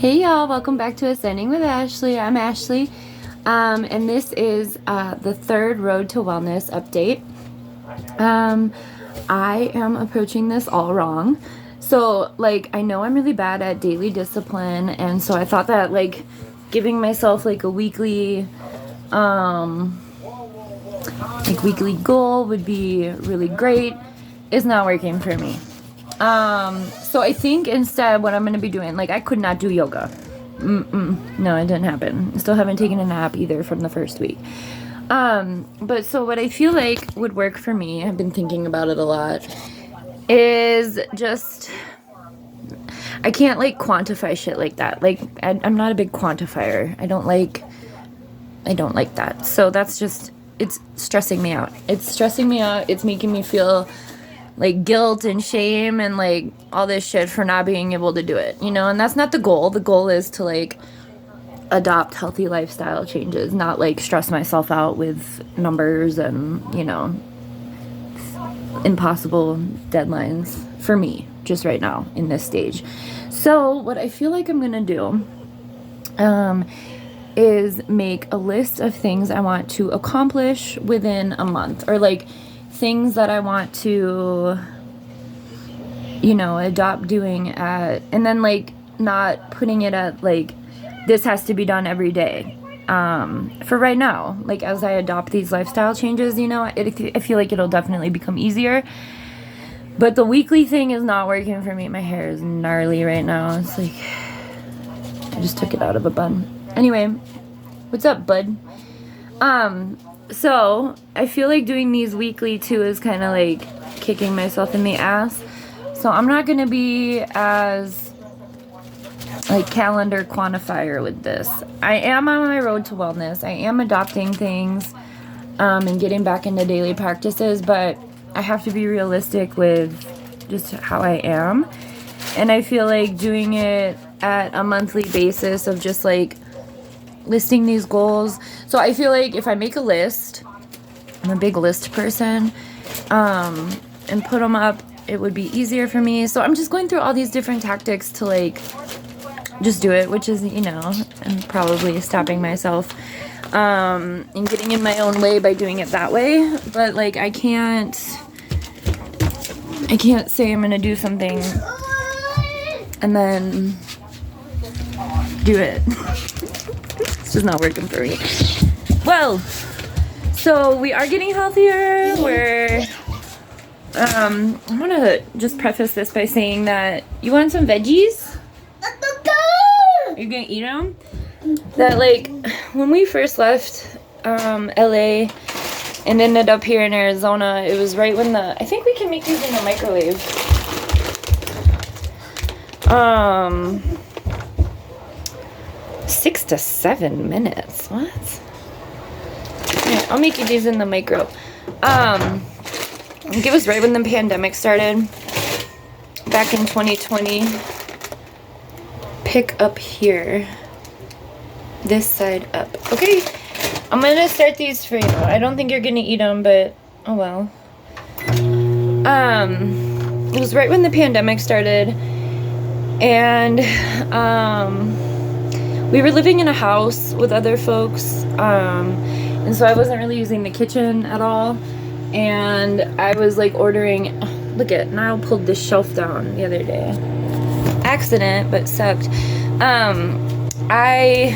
Hey y'all, welcome back to Ascending with Ashley. I'm Ashley, and this is the third Road to Wellness update. I am approaching this all wrong. So, I know I'm really bad at daily discipline, and so I thought that, giving myself, a weekly, weekly goal would be really great. It's not working for me. So I think instead what I'm going to be doing, I could not do yoga. No, it didn't happen. Still haven't taken a nap either from the first week. But so what I feel like would work for me, I've been thinking about it a lot, is just, I can't quantify shit like that. I'm not a big quantifier. I don't like that. So that's just, it's stressing me out. It's making me feel guilt and shame and all this shit for not being able to do it, and that's not the goal. The goal is to adopt healthy lifestyle changes, not stress myself out with numbers and impossible deadlines for me just right now in this stage. So what I feel like I'm gonna do is make a list of things I want to accomplish within a month, or things that I want to, adopt doing at, and then not putting it at this has to be done every day. For right now, as I adopt these lifestyle changes, I feel like it'll definitely become easier. But the weekly thing is not working for me. My hair is gnarly right now. It's I just took it out of a bun. Anyway, what's up, bud? So I feel like doing these weekly too is kind of kicking myself in the ass. So I'm not going to be as calendar quantifier with this. I am on my road to wellness. I am adopting things and getting back into daily practices, but I have to be realistic with just how I am. And I feel like doing it at a monthly basis of just listing these goals. So I feel like if I make a list, I'm a big list person, and put them up, it would be easier for me. So I'm just going through all these different tactics to just do it, which is, I'm probably stopping myself and getting in my own way by doing it that way. But I can't say I'm gonna do something and then do it. It's just not working for me. Well, so we are getting healthier. I'm gonna just preface this by saying that you want some veggies? You're gonna eat them? That when we first left LA and ended up here in Arizona, it was right when I think we can make these in the microwave. 6 to 7 minutes. What? Yeah, I'll make you these in the micro. I think it was right when the pandemic started, back in 2020. Pick up here. This side up. Okay, I'm gonna start these for you. I don't think you're gonna eat them, but oh well. It was right when the pandemic started, and we were living in a house with other folks, and so I wasn't really using the kitchen at all, and I was ordering. Look at Niall pulled this shelf down the other day. Accident, but sucked. I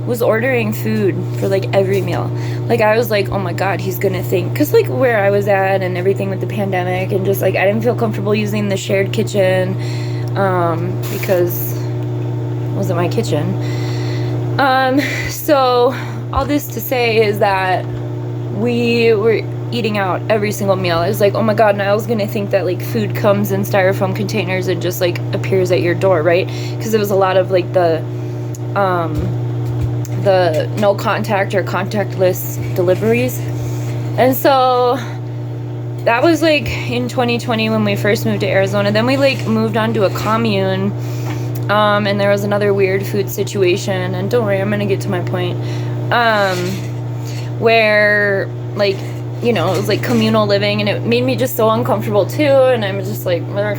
was ordering food for every meal. I was oh my god, he's gonna think, because where I was at and everything with the pandemic, and just I didn't feel comfortable using the shared kitchen because it wasn't my kitchen. So all this to say is that we were eating out every single meal. I was oh my god, Niall's gonna think that food comes in styrofoam containers and just appears at your door, right? Because it was a lot of the no contact or contactless deliveries. And so that was in 2020 when we first moved to Arizona. Then we moved on to a commune, and there was another weird food situation, and don't worry, I'm gonna get to my point, where it was communal living, and it made me just so uncomfortable too, and I'm just ugh.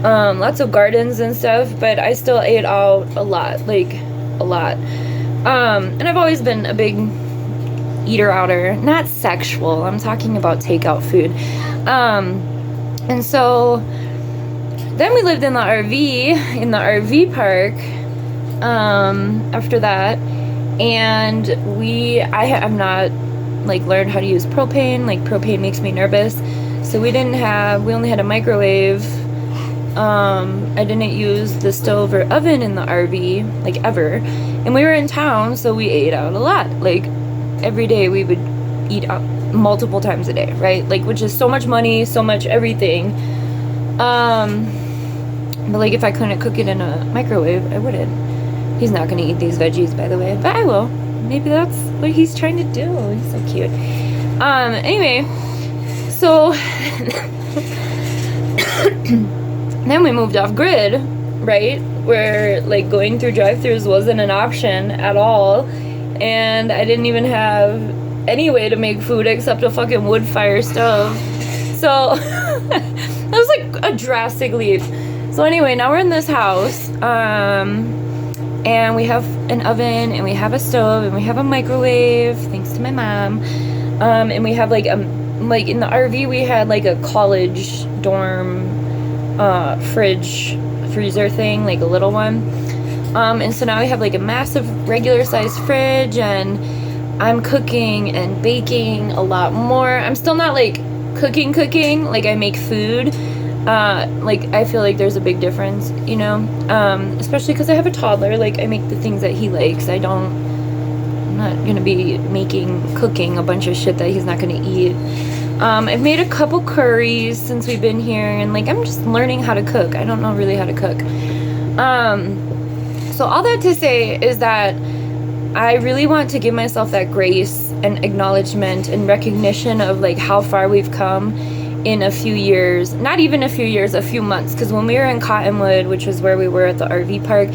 lots of gardens and stuff, but I still ate out a lot, like a lot. And I've always been a big eater-outer, not sexual, I'm talking about takeout food. And so then we lived in the RV park, after that, and I have not, like, learned how to use propane. Like, propane makes me nervous, so we only had a microwave. I didn't use the stove or oven in the RV, like, ever, and we were in town, so we ate out a lot. Like, every day we would eat out multiple times a day, right? Like, which is so much money, so much everything. But like, if I couldn't cook it in a microwave, I wouldn't. He's not gonna eat these veggies, by the way, but I will. Maybe that's what he's trying to do. He's so cute. Anyway, so then we moved off grid, right? Where, like, going through drive-thrus wasn't an option at all, and I didn't even have any way to make food except a fucking wood fire stove. So that was like a drastic leap. So anyway, now we're in this house, and we have an oven, and we have a stove, and we have a microwave, thanks to my mom, and we have like in the RV we had like a college dorm freezer thing, like a little one, and so now we have like a massive regular sized fridge, and I'm cooking and baking a lot more. I'm still not like cooking, like I make food. Like, I feel like there's a big difference, you know, especially because I have a toddler. Like, I make the things that he likes. I'm not gonna be cooking a bunch of shit that he's not gonna eat. I've made a couple curries since we've been here, and like, I'm just learning how to cook. I don't know really how to cook. So all that to say is that I really want to give myself that grace and acknowledgement and recognition of like how far we've come in a few years. Not even a few years, a few months, because when we were in Cottonwood, which was where we were at the RV park,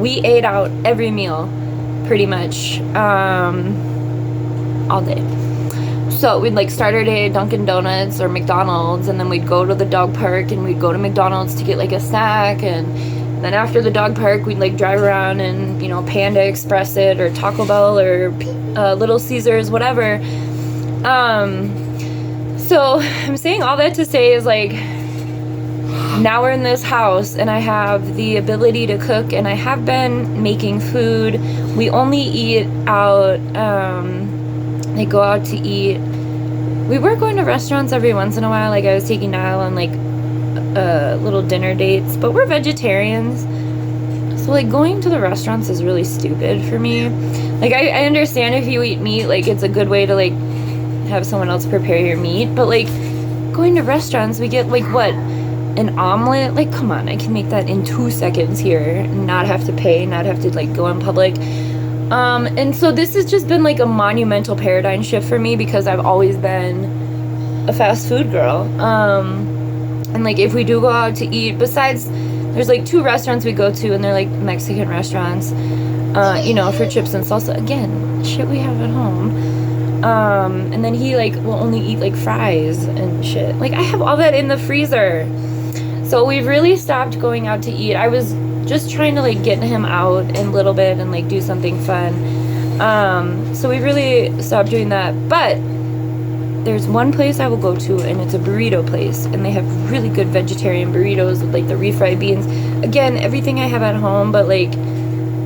we ate out every meal pretty much all day. So we'd like start our day at Dunkin' Donuts or McDonald's, and then we'd go to the dog park and we'd go to McDonald's to get like a snack, and then after the dog park we'd like drive around and, you know, Panda Express it or Taco Bell or Little Caesars, whatever. So I'm saying all that to say is like, now we're in this house and I have the ability to cook, and I have been making food. We only eat out, like go out to eat. We were going to restaurants every once in a while. Like I was taking Niall on like little dinner dates, but we're vegetarians. So like going to the restaurants is really stupid for me. Like I understand if you eat meat, like it's a good way to like have someone else prepare your meat, but like going to restaurants, we get like what, an omelet? Like, come on, I can make that in 2 seconds here and not have to pay, not have to like go in public. And so this has just been like a monumental paradigm shift for me, because I've always been a fast food girl. And like if we do go out to eat, besides there's like 2 restaurants we go to, and they're like Mexican restaurants, you know, for chips and salsa, again, shit we have at home. And then he like will only eat like fries and shit. Like, I have all that in the freezer. So we've really stopped going out to eat. I was just trying to like get him out in a little bit and like do something fun. So we really stopped doing that. But there's one place I will go to, and it's a burrito place, and they have really good vegetarian burritos with like the refried beans. Again, everything I have at home, but like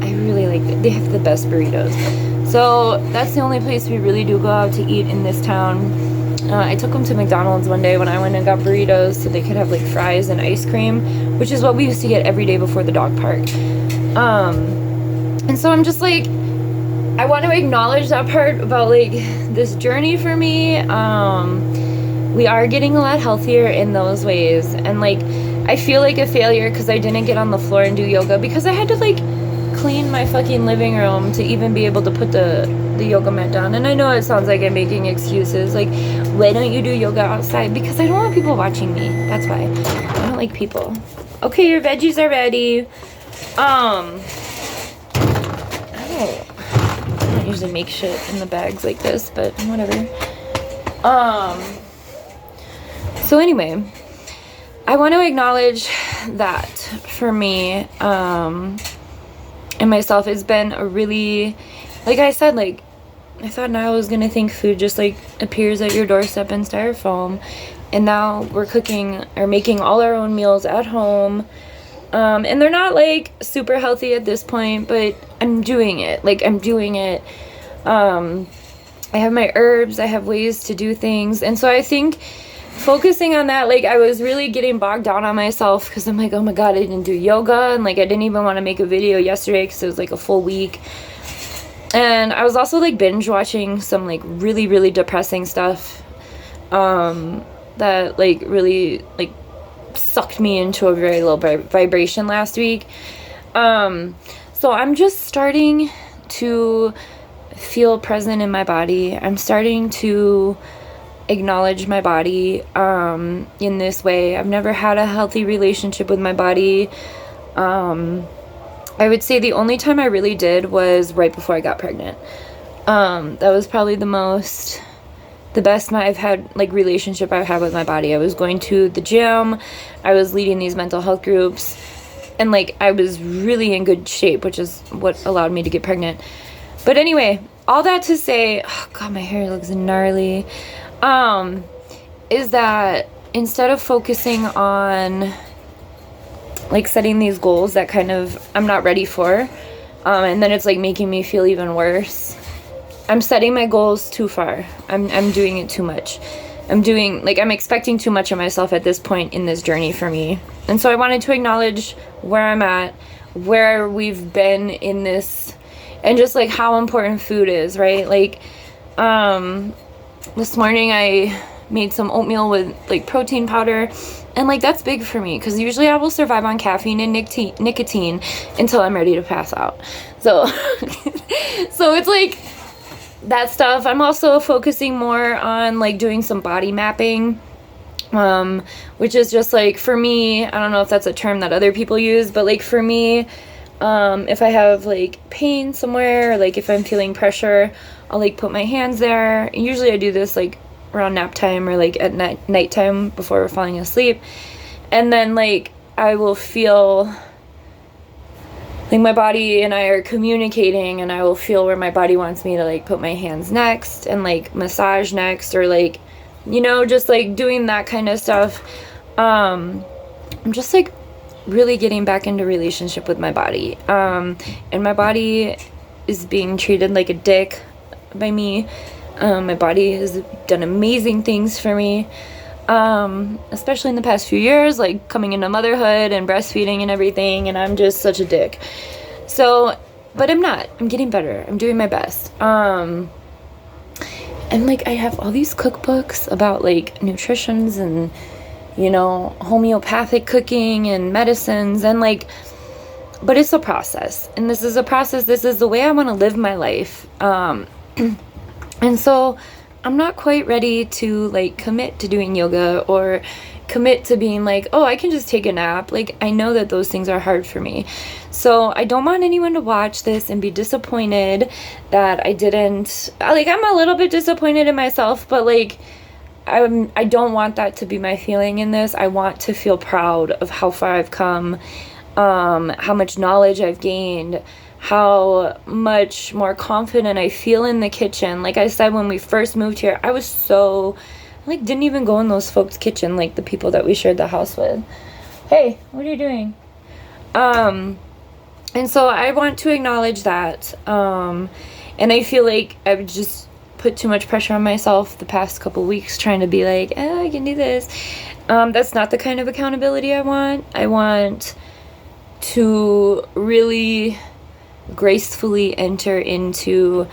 I really like it. They have the best burritos. So that's the only place we really do go out to eat in this town. I took them to McDonald's one day when I went and got burritos so they could have like fries and ice cream, which is what we used to get every day before the dog park. And so I'm just like, I want to acknowledge that part about like this journey for me. We are getting a lot healthier in those ways, and like I feel like a failure because I didn't get on the floor and do yoga, because I had to like clean my fucking living room to even be able to put the yoga mat down. And I know it sounds like I'm making excuses, like, why don't you do yoga outside? Because I don't want people watching me. That's why. I don't like people. Okay, your veggies are ready. I don't usually make shit in the bags like this, but whatever. So anyway, I want to acknowledge that for me, and myself, it's been a really, like I said, like, I thought now I was gonna think food just like appears at your doorstep in styrofoam, and now we're cooking or making all our own meals at home, and they're not like super healthy at this point, but I'm doing it. Like, I'm doing it. I have my herbs, I have ways to do things, and so I think focusing on that, like, I was really getting bogged down on myself because I'm like, oh my god, I didn't do yoga, and like I didn't even want to make a video yesterday because it was like a full week. And I was also like binge watching some like really, really depressing stuff that like really like sucked me into a very low vibration last week. So I'm just starting to feel present in my body. I'm starting to acknowledge my body in this way. I've never had a healthy relationship with my body. I would say the only time I really did was right before I got pregnant. That was probably the best I've had, like, relationship I've had with my body. I was going to the gym, I was leading these mental health groups, and like I was really in good shape, which is what allowed me to get pregnant. But anyway, all that to say, oh god, my hair looks gnarly, is that instead of focusing on like setting these goals that kind of I'm not ready for, and then it's like making me feel even worse, I'm setting my goals too far. I'm doing it too much. I'm expecting too much of myself at this point in this journey for me. And so I wanted to acknowledge where I'm at, where we've been in this, and just like how important food is, right? Like, this morning I made some oatmeal with like protein powder, and like that's big for me because usually I will survive on caffeine and nicotine until I'm ready to pass out. So so it's like that stuff. I'm also focusing more on like doing some body mapping, which is just like, for me, I don't know if that's a term that other people use, but like for me, if I have like pain somewhere, or like if I'm feeling pressure, I'll like put my hands there. Usually I do this like around nap time or like at nighttime before falling asleep, and then like I will feel like my body and I are communicating, and I will feel where my body wants me to like put my hands next and like massage next, or like, you know, just like doing that kind of stuff. I'm just like really getting back into relationship with my body, and my body is being treated like a dick by me. My body has done amazing things for me, especially in the past few years, like coming into motherhood and breastfeeding and everything, and I'm just such a dick. So, but I'm not. I'm getting better. I'm doing my best. And like I have all these cookbooks about like nutritions and, you know, homeopathic cooking and medicines, and like, but it's a process, and this is a process. This is the way I want to live my life. And so I'm not quite ready to like commit to doing yoga or commit to being like, oh, I can just take a nap. Like, I know that those things are hard for me. So I don't want anyone to watch this and be disappointed that I didn't, like, I'm a little bit disappointed in myself, but like, I don't want that to be my feeling in this. I want to feel proud of how far I've come, how much knowledge I've gained, how much more confident I feel in the kitchen. Like I said, when we first moved here, I was so, like, didn't even go in those folks' kitchen, like the people that we shared the house with. Hey, what are you doing? And so I want to acknowledge that. And I feel like I've just put too much pressure on myself the past couple weeks trying to be like, oh, I can do this. That's not the kind of accountability I want. I want to really gracefully enter into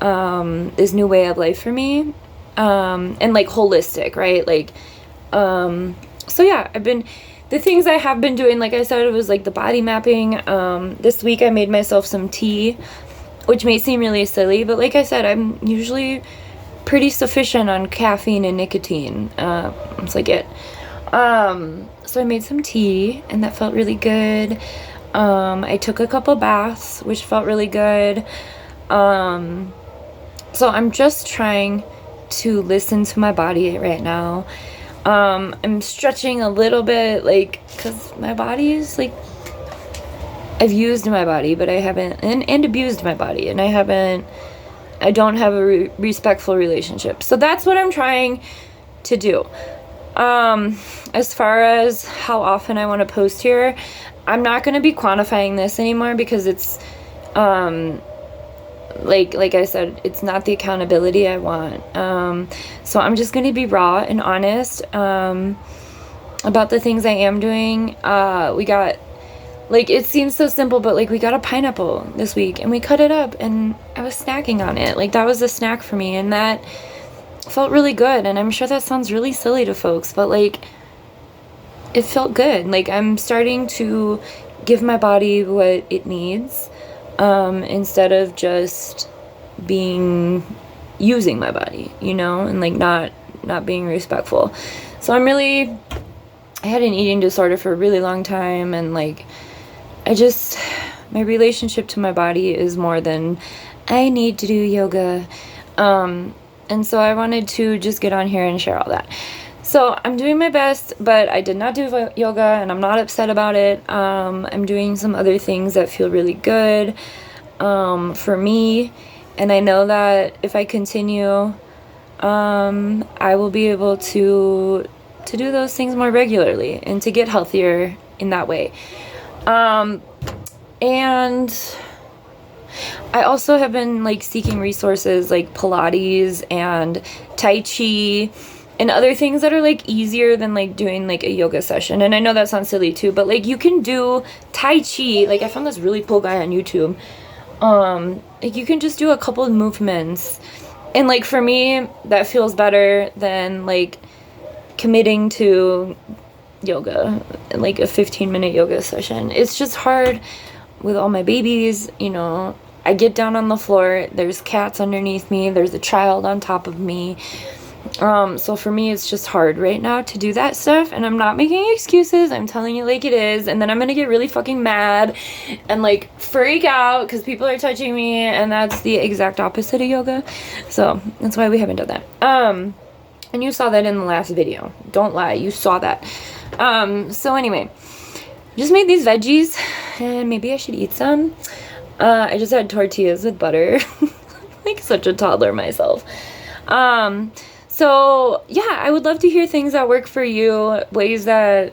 this new way of life for me, and like holistic, right? Like, so yeah, the things I have been doing, like I said, it was like the body mapping. This week I made myself some tea, which may seem really silly, but like I said, I'm usually pretty sufficient on caffeine and nicotine. It's like it. So I made some tea, and that felt really good. I took a couple baths, which felt really good. So I'm just trying to listen to my body right now. I'm stretching a little bit, like, because my body is, like, I've used my body, but I haven't, and abused my body, and I don't have a respectful relationship. So that's what I'm trying to do. As far as how often I want to post here, I'm not going to be quantifying this anymore because it's, like I said, it's not the accountability I want. So I'm just going to be raw and honest, about the things I am doing. We got, like, it seems so simple, but, like, we got a pineapple this week and we cut it up and I was snacking on it. Like, that was a snack for me, and that felt really good. And I'm sure that sounds really silly to folks, but, like, it felt good. Like, I'm starting to give my body what it needs, instead of just using my body, you know, and, like, not being respectful. So I had an eating disorder for a really long time, and, like, my relationship to my body is more than I need to do yoga. And so I wanted to just get on here and share all that. So I'm doing my best, but I did not do yoga, and I'm not upset about it. I'm doing some other things that feel really good, for me. And I know that if I continue, I will be able to do those things more regularly and to get healthier in that way. And I also have been, like, seeking resources like Pilates and Tai Chi and other things that are, like, easier than, like, doing, like, a yoga session. And I know that sounds silly too, but, like, you can do Tai Chi. Like, I found this really cool guy on YouTube. Like, you can just do a couple of movements, and, like, for me, that feels better than, like, committing to yoga, like a 15-minute yoga session. It's just hard with all my babies, you know. I get down on the floor, there's cats underneath me, there's a child on top of me. So for me, it's just hard right now to do that stuff, and I'm not making excuses. I'm telling you like it is, and then I'm gonna get really fucking mad and, like, freak out because people are touching me, and that's the exact opposite of yoga. So that's why we haven't done that. And you saw that in the last video. Don't lie, you saw that. So anyway, just made these veggies, and maybe I should eat some. I just had tortillas with butter. Like such a toddler myself. So yeah, I would love to hear things that work for you, ways that,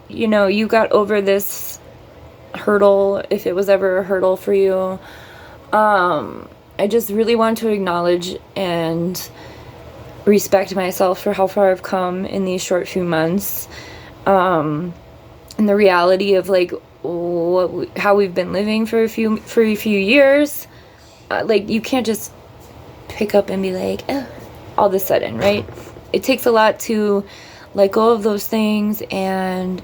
you know, you got over this hurdle, if it was ever a hurdle for you. I just really want to acknowledge and respect myself for how far I've come in these short few months. And the reality of, like, how we've been living for a few years. Like, you can't just pick up and be like, all of a sudden, right? It takes a lot to let go of those things and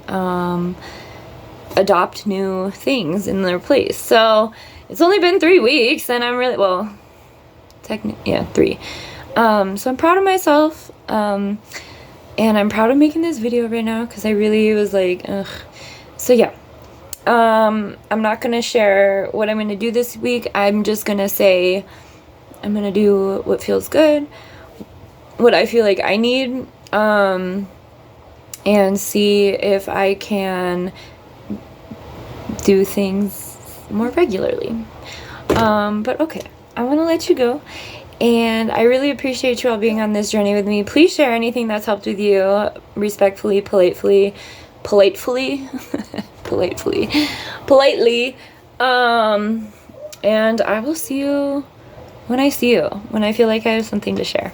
adopt new things in their place. So it's only been 3 weeks, and I'm really, well, technically, yeah, 3. So I'm proud of myself, and I'm proud of making this video right now because I really was like, ugh. So yeah, I'm not gonna share what I'm gonna do this week. I'm just gonna say I'm gonna do what feels good, what I feel like I need, and see if I can do things more regularly. But okay, I want to let you go. And I really appreciate you all being on this journey with me. Please share anything that's helped with you, respectfully, politely. And I will see you when I feel like I have something to share.